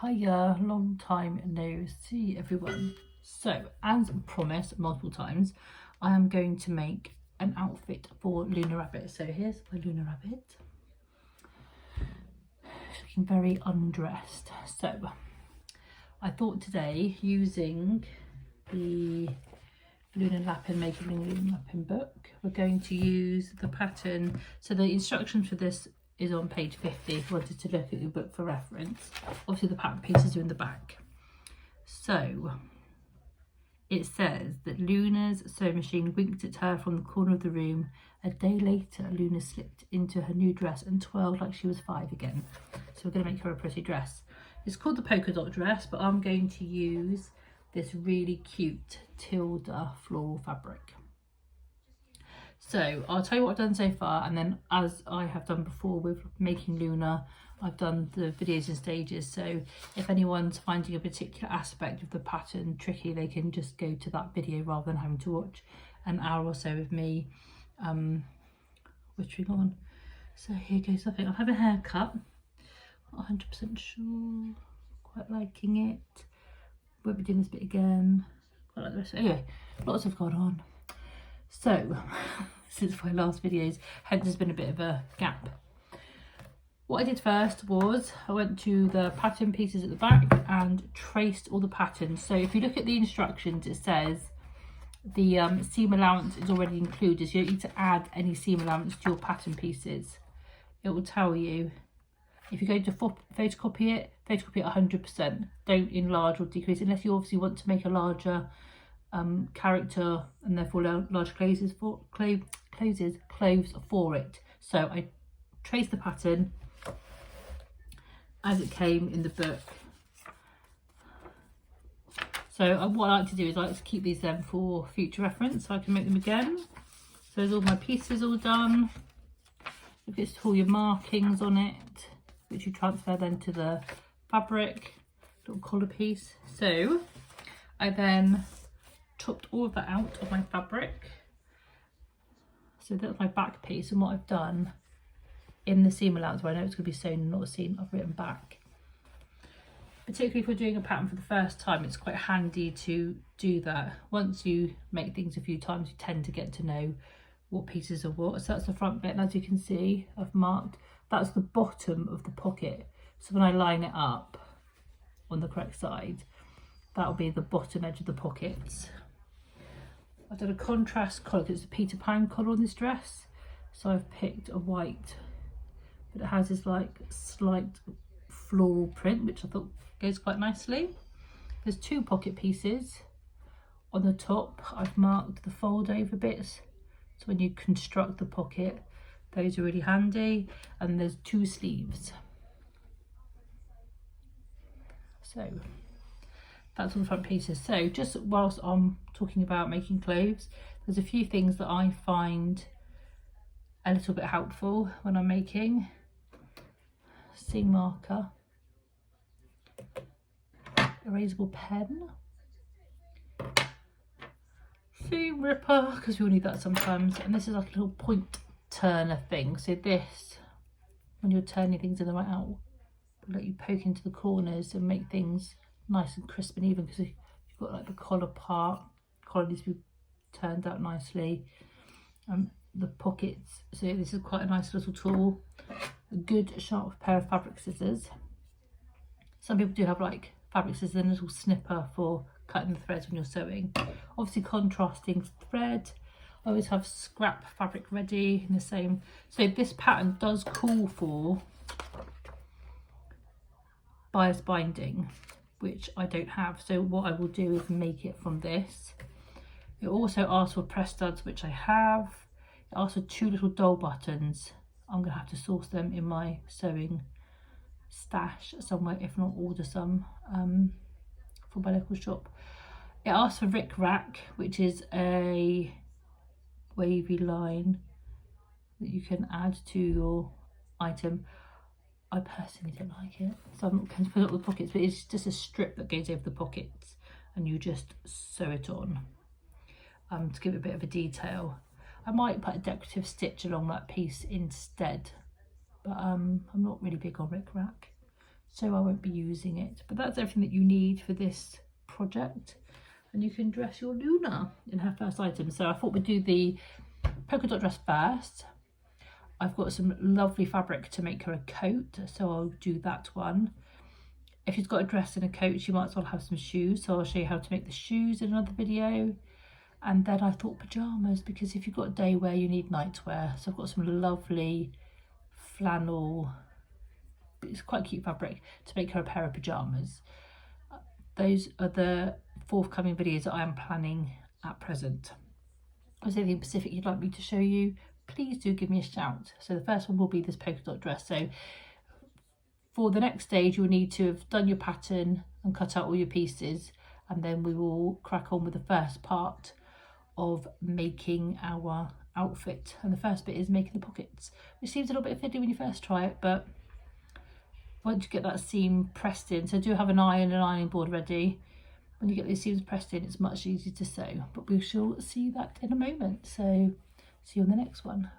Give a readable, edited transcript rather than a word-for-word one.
Hiya, long time no see everyone. So, as promised multiple times, I am going to make an outfit for Luna Rabbit. So here's my Luna Rabbit. She's looking very undressed. So, I thought today, using the Luna Lapin, Making Luna Lapin book, we're going to use the pattern. So the instructions for this is on page 50 if you wanted to look at your book for reference. Obviously the pattern pieces are in the back. So it says that Luna's sewing machine winked at her from the corner of the room. A day later, Luna slipped into her new dress and twirled like she was 5 again. So we're going to make her a pretty dress. It's called the polka dot dress, but I'm going to use this really cute Tilda floral fabric. So I'll tell you what I've done so far, and then as I have done before with Making Luna, I've done the videos in stages. So if anyone's finding a particular aspect of the pattern tricky, they can just go to that video rather than having to watch an hour or so of me whittering on. So here goes nothing. I've had a haircut, not 100% sure, quite liking it. Won't be doing this bit again, quite like the rest. Anyway, lots have gone on. So since my last videos, hence there's been a bit of a gap. What I did first was I went to the pattern pieces at the back and traced all the patterns. So if you look at the instructions, it says the seam allowance is already included, so you don't need to add any seam allowance to your pattern pieces. It will tell you. If you're going to photocopy it 100%. Don't enlarge or decrease, unless you obviously want to make a larger character and therefore large clothes for it. So I traced the pattern as it came in the book. So what I like to do is I like to keep these then for future reference so I can make them again. So there's all my pieces all done. Look at all your markings on it, which you transfer then to the fabric, little collar piece. So I then took all of that out of my fabric. So that's my back piece, and what I've done in the seam allowance, where I know it's going to be sewn and not seen, I've written back. Particularly if we're doing a pattern for the first time, it's quite handy to do that. Once you make things a few times, you tend to get to know what pieces are what. So that's the front bit, and as you can see, I've marked, that's the bottom of the pocket. So when I line it up on the correct side, that'll be the bottom edge of the pockets. I've done a contrast collar because it's a Peter Pan collar on this dress. So I've picked a white, but it has this like slight floral print, which I thought goes quite nicely. There's 2 pocket pieces. On the top, I've marked the fold over bits. So when you construct the pocket, those are really handy. And there's 2 sleeves. So that's all the front pieces. So just whilst I'm talking about making clothes, there's a few things that I find a little bit helpful when I'm making. Seam marker, erasable pen, seam ripper, because we all need that sometimes, and this is like a little point turner thing. So this, when you're turning things in the right angle, let you poke into the corners and make things nice and crisp and even, because you've got like the collar part, collar needs to be turned out nicely. The pockets, so this is quite a nice little tool. A good sharp pair of fabric scissors. Some people do have like fabric scissors and a little snipper for cutting the threads when you're sewing. Obviously contrasting thread. I always have scrap fabric ready in the same. So this pattern does call for bias binding, which I don't have. So what I will do is make it from this. It also asks for press studs, which I have. It asks for 2 little doll buttons. I'm going to have to source them in my sewing stash somewhere, if not order some from my local shop. It asks for rick rack, which is a wavy line that you can add to your item. I personally don't like it, so I'm not going to put it up the pockets, but it's just a strip that goes over the pockets and you just sew it on to give it a bit of a detail. I might put a decorative stitch along that piece instead, but I'm not really big on rick rack. so I won't be using it. But that's everything that you need for this project, and you can dress your Luna in her first item. So I thought we'd do the polka dot dress first. I've got some lovely fabric to make her a coat, so I'll do that one. If she's got a dress and a coat, she might as well have some shoes, so I'll show you how to make the shoes in another video. And then I thought pyjamas, because if you've got a day wear, you need nightwear. So I've got some lovely flannel, it's quite cute fabric to make her a pair of pyjamas. Those are the forthcoming videos that I am planning at present. If there's anything specific you'd like me to show you, please do give me a shout. So the first one will be this polka dot dress. So for the next stage, you'll need to have done your pattern and cut out all your pieces, and then we will crack on with the first part of making our outfit. And the first bit is making the pockets, which seems a little bit fiddly when you first try it, but once you get that seam pressed in, so do have an iron and ironing board ready. When you get those seams pressed in, it's much easier to sew, but we shall see that in a moment. So see you on the next one.